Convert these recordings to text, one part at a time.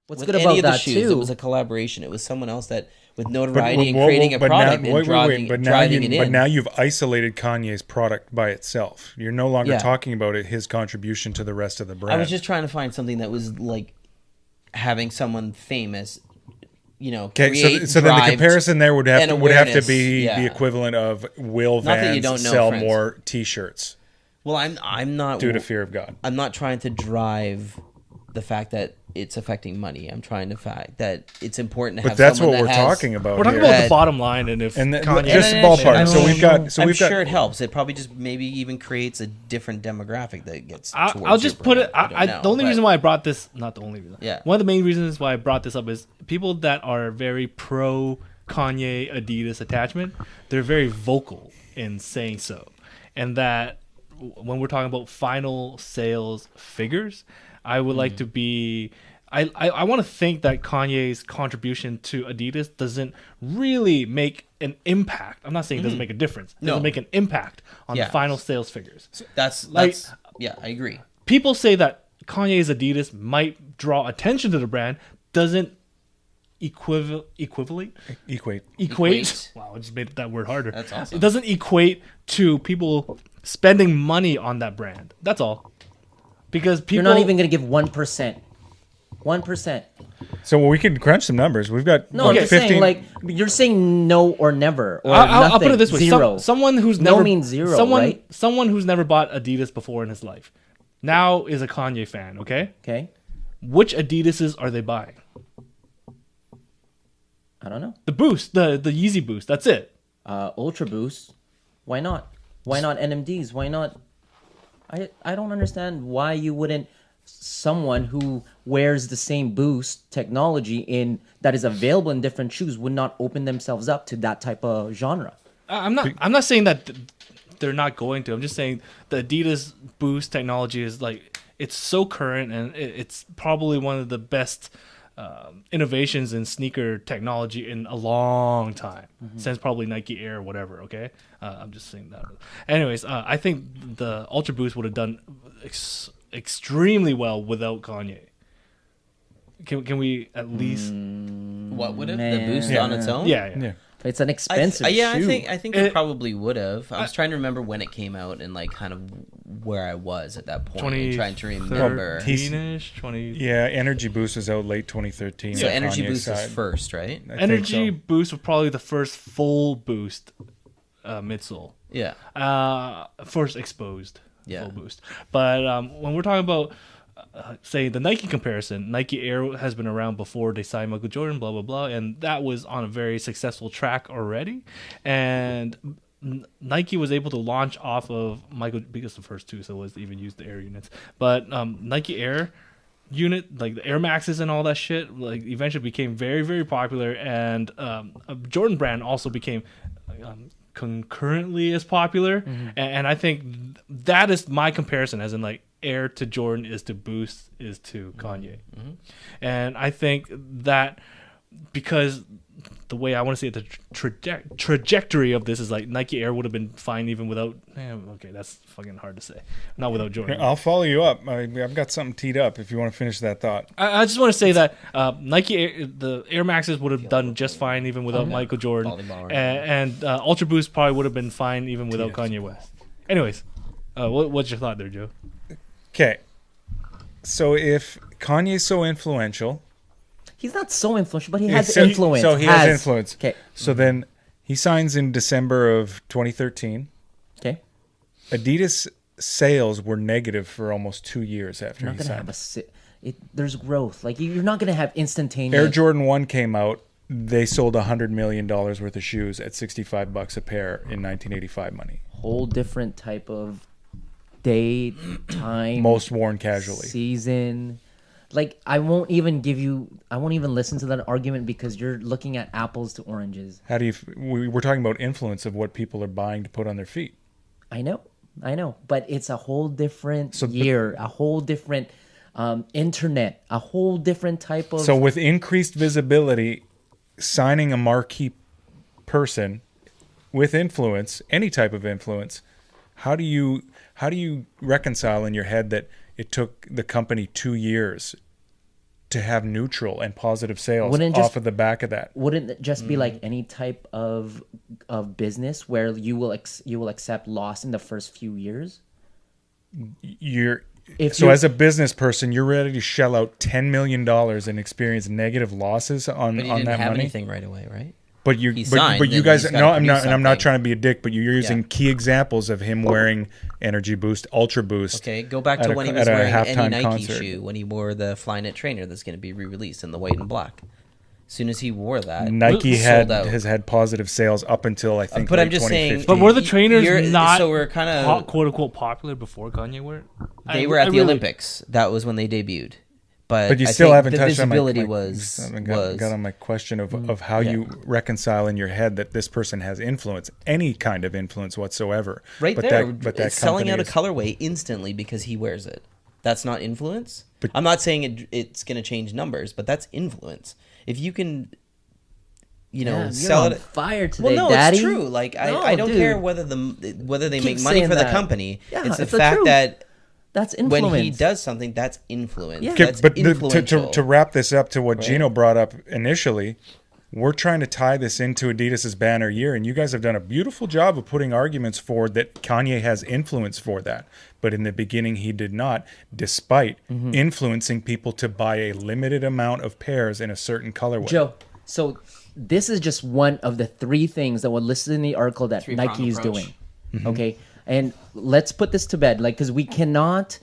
What's with good any about of the that shoes, too? it was a collaboration. It was someone else that with notoriety and creating a product and driving it in. But now you've isolated Kanye's product by itself. You're no longer Yeah. talking about his contribution to the rest of the brand. I was just trying to find something that was like having someone famous, Okay, create, so then the comparison there would have to awareness, be yeah. the equivalent of Will Not that you Vans don't know sell friends. more T-shirts Well, I'm not due to fear of God. I'm not trying to drive the fact that it's affecting money. I'm trying to fact that it's important to have. But that's someone what we're that has, talking about. We're talking here. about the bottom line, and if Kanye just And ballpark. I'm So we've got. I'm sure it helps. It probably just maybe even creates a different demographic that gets. I'll just put it. The only reason why I brought this, not the only reason. Yeah. One of the main reasons why I brought this up is people that are very pro Kanye Adidas attachment. They're very vocal in saying so, and that when we're talking about final sales figures, I would like to be. I want to think that Kanye's contribution to Adidas doesn't really make an impact. I'm not saying it doesn't make a difference. It doesn't make an impact on the final sales figures. That's yeah, I agree. People say that Kanye's Adidas might draw attention to the brand. Doesn't equate. Wow, I just made that word harder. That's awesome. It doesn't equate to people spending money on that brand. That's all. Because people, You're not even going to give 1%. 1%. So we can crunch some numbers. We've got No, I'm just 15. saying, like, you're saying no or never. Or I'll put it this way: Zero. someone who's No never means zero, someone, right? Someone who's never bought Adidas before in his life, now is a Kanye fan. Okay, Okay. which Adidases are they buying? I don't know. The Boost, the Yeezy Boost. That's it. Ultra Boost. Why not? Why not NMDs? Why not? I don't understand why you wouldn't. Someone who wears the same Boost technology that is available in different shoes would not open themselves up to that type of genre. I'm not saying that they're not going to. I'm just saying the Adidas Boost technology is like it's so current and it's probably one of the best innovations in sneaker technology in a long time, since probably Nike Air or whatever. Okay, I'm just saying that. Anyways, I think the Ultra Boost would have done extremely well without Kanye. Can we at least? What would have the Boost on its own? Yeah. It's an expensive shoe. I think it probably would have. I was trying to remember when it came out and like kind of where I was at that point and trying to remember. 20. Yeah, Energy Boost was out late 2013. So on Energy Kanye's Boost was side. first, right? I think Energy so. Boost was probably the first full Boost midsole. Yeah. First exposed Yeah. full Boost. But when we're talking about say the Nike comparison, Nike Air has been around before they signed Michael Jordan, blah blah blah, and that was on a very successful track already. And Nike was able to launch off of Michael because the first two, so it was even used the Air units. But Nike Air unit, like the Air Maxes and all that shit, like eventually became very very popular, and a Jordan brand also became concurrently as popular. And I think that is my comparison, as in like Air to Jordan is to Boost is to Kanye. And I think that because the way I want to see it, the trajectory of this is like Nike Air would have been fine even without. Okay, that's fucking hard to say. Not without Jordan. I'll follow you up. I've got something teed up if you want to finish that thought. I just want to say that Nike Air, the Air Maxes would have done just fine even without Michael Jordan, and Ultra Boost probably would have been fine even without Kanye West. Anyways, what's your thought there, Joe? Okay, so if Kanye's so influential. He's not so influential, but he has So- influence. So he has influence. Okay. So then he signs in December of 2013. Okay. Adidas sales were negative for almost 2 years after You're he not gonna signed. have there's growth. Like you're not gonna have instantaneous. Air Jordan 1 came out. They sold $100 million worth of shoes at $65 a pair in 1985 money. Whole different type of day, time, Most worn casually. season. Like I won't even listen to that argument because you're looking at apples to oranges. How do you? We're talking about influence of what people are buying to put on their feet. I know, but it's a whole different year, a whole different internet, a whole different type of. So with increased visibility, signing a marquee person with influence, any type of influence, how do you reconcile in your head that it took the company 2 years to have neutral and positive sales Wouldn't off just- of the back of that. Wouldn't it just be like any type of business where you will accept loss in the first few years? As a business person, you're ready to shell out $10 million and experience negative losses on But he didn't that have money. anything right away, right? But you, He but signed, you and guys, he's no, gotta I'm not, produce and I'm not something. trying to be a dick, but you're using Yeah. key examples of him wearing Energy Boost, Ultra Boost. Okay, go back to at a- when he at was a wearing any halftime Nike concert. shoe, when he wore the Flyknit trainer that's going to be re-released in the white and black. As soon as he wore that, Nike sold out. has had positive sales up until I think. But I'm like just saying- 2015. But were the trainers You're- not so we're kind of quote unquote popular before Kanye were? they were at the Olympics. That was when they debuted. But you I still think haven't the touched on visibility my, was got on my question of how Yeah. you reconcile in your head that this person has influence, any kind of influence whatsoever. right but there. But that It's selling out a company colorway instantly because he wears it. That's not influence. But- I'm not saying it's going to change numbers, but that's influence. If you can, Damn, sell you're on it. fire today, Well, no, Daddy. it's true. Like No, I don't dude. care whether they Keep make money saying for the that. company. Yeah, it's the it's the fact truth. that That's influence. when he does something, that's influence. Yeah. Okay, That's but influential. to wrap this up to what Right. Gino brought up initially, we're trying to tie this into Adidas's banner year, and you guys have done a beautiful job of putting arguments forward that Kanye has influence for that. But in the beginning, he did not, despite influencing people to buy a limited amount of pairs in a certain colorway. Joe, so this is just one of the three things that were listed in the article that Three-pronged Nike is approach. doing. Okay, and let's put this to bed, like, because we cannot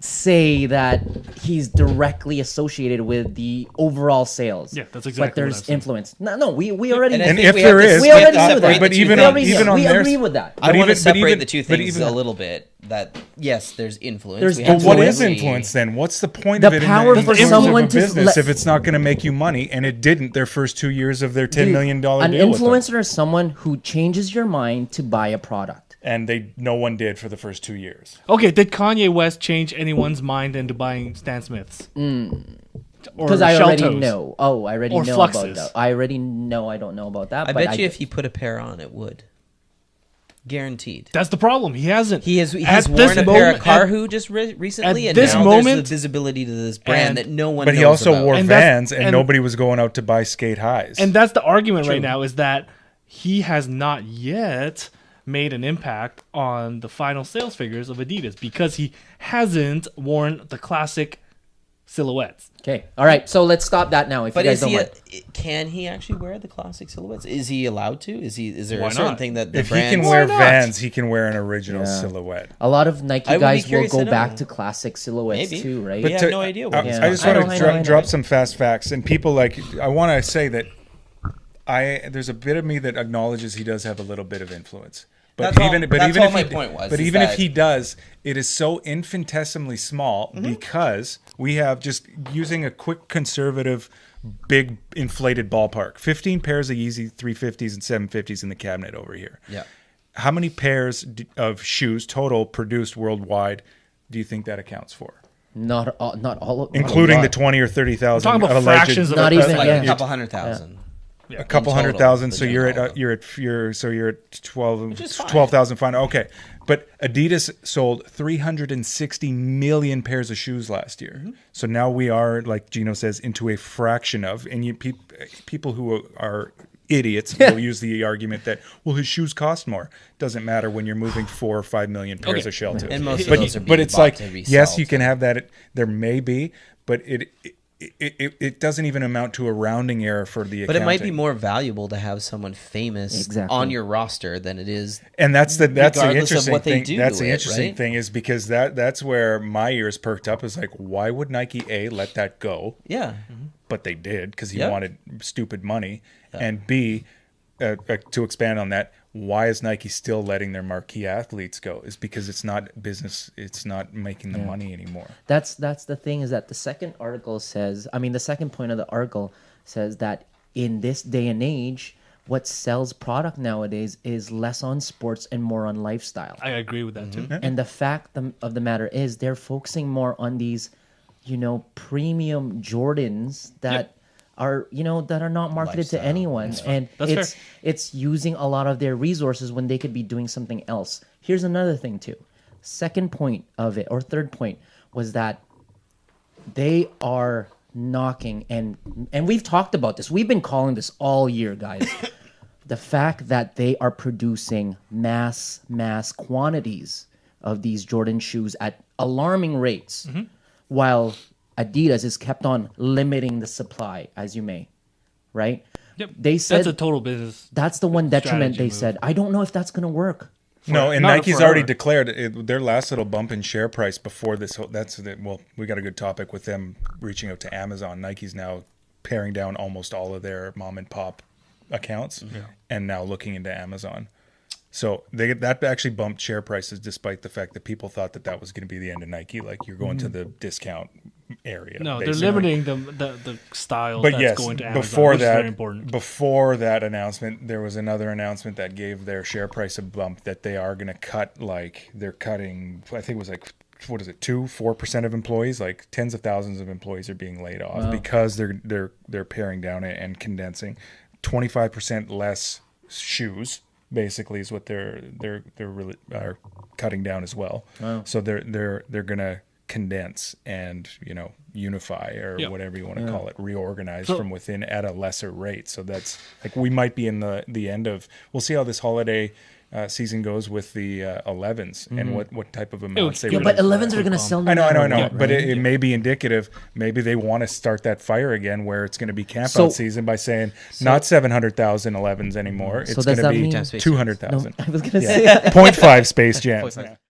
say that he's directly associated with the overall sales. Yeah, that's But exactly what there's I'm saying. influence. No, we already. And I And think if we have there to is, we already separate knew that. but the even two on, things. even on we theirs, agree with that. I want even- to but separate even- the two but things even- a little bit. That yes, there's influence. There's We have But to what influence. is agree. influence then? What's the point The of it power in for terms someone of a to business let- if it's not going to make you money? And it didn't their first 2 years of their $10 Dude, million an deal with them. influencer is someone who changes your mind to buy a product. And no one did for the first 2 years. Okay, did Kanye West change anyone's mind into buying Stan Smiths? Because I already know. Oh, I already Or know Fluxes. about that. I already know. I don't know about that. I but bet you if he put a pair on, it would. Guaranteed. That's the problem. He hasn't. He's At worn this a pair of moment- Carhu just recently, at and this now moment- there's the visibility to this brand and- that no one. But he knows also about. wore And that's- Vans, and and- nobody was going out to buy skate highs. And that's the argument right now, is that he has not yet made an impact on the final sales figures of Adidas because he hasn't worn the classic silhouettes. Okay. All right. So let's stop that now. If But you guys is don't he? mind. Can he actually wear the classic silhouettes? Is he allowed to? Is there Why a certain not? thing that the if he brand? can wear not? Vans, he can wear an original Yeah. silhouette. A lot of Nike I would be guys will curious go to know. back to classic silhouettes Maybe. too, right? We have no idea what he's I just talking want about. to drop some fast facts, and people I want to say that there's a bit of me that acknowledges he does have a little bit of influence. But That's all- even, but that's even all if my he, point was, but is even if that- he does, it is so infinitesimally small because we have, just using a quick conservative, big inflated ballpark, 15 pairs of Yeezy 350s and 750s in the cabinet over here. Yeah. How many pairs of shoes total produced worldwide do you think that accounts for? Not all. Not all. Including not the 20 or 30,000 We're talking about alleged, fractions of Not a even- It's like yeah. a couple 100,000. a couple in hundred total, thousand. the So you're general. at you're at 12 is fine. 12,000 fine. Okay, but Adidas sold 360 million pairs of shoes last year. Mm-hmm. So now we are, like Gino says, into a fraction of, and people who are idiots will use the argument that, well, his shoes cost more. Doesn't matter when you're moving 4 or 5 million pairs Okay. of shell to. And most of but those are but being it's bought like, to yes, resell you can to- have that. There may be, but it doesn't even amount to a rounding error for the But it might be accounting. more valuable to have someone famous Exactly. on your roster than it is. And that's the regardless of interesting what they thing. do That's to the it, interesting right? thing is because that's where my ears perked up. Is like, why would Nike let that go? Yeah. But they did because he Yep. wanted stupid money. And B, to expand on that, why is Nike still letting their marquee athletes go? Is because it's not business. It's not making the money anymore. That's the thing, is that the second article says. I mean, the second point of the article says that in this day and age, what sells product nowadays is less on sports and more on lifestyle. I agree with that too. And the fact of the matter is, they're focusing more on these, premium Jordans that are, that are not marketed to Lifestyle. anyone. And That's fair. it's using a lot of their resources when they could be doing something else. Here's another thing too. Second point of it, or third point, was that they are knocking, and we've talked about this. We've been calling this all year, guys. The fact that they are producing mass quantities of these Jordan shoes at alarming rates, while Adidas is kept on limiting the supply, as you may, right? Yep. They said that's a total business. That's the one detriment they said. I don't know if that's going to work. No, and Nike's already declared their last little bump in share price before this. We got a good topic with them reaching out to Amazon. Nike's now paring down almost all of their mom and pop accounts and now looking into Amazon. So that actually bumped share prices, despite the fact that people thought that was going to be the end of Nike. Like, you're going to the discount area. No, basically. they're limiting the style but that's yes, going to Amazon, which is very important. Before that announcement, there was another announcement that gave their share price a bump, that they are going to cut, like, they're cutting, I think it was like, 4% of employees, like tens of thousands of employees are being laid off because they're paring down and condensing. 25% less shoes, basically, is what they're really are cutting down as well. Wow. So they're gonna condense and unify, or whatever you want to call it, reorganize from within at a lesser rate. So that's like, we might be in the end of. We'll see how this holiday season goes with the 11s and what type of amounts they. Yeah, but 11s are going to sell. I know. What, but right? it may be indicative. Maybe they want to start that fire again, where it's going to be camp out season, by saying not 700,000 11s anymore. It's going to be 200,000. No, I was going to say 0.5 Space Jam.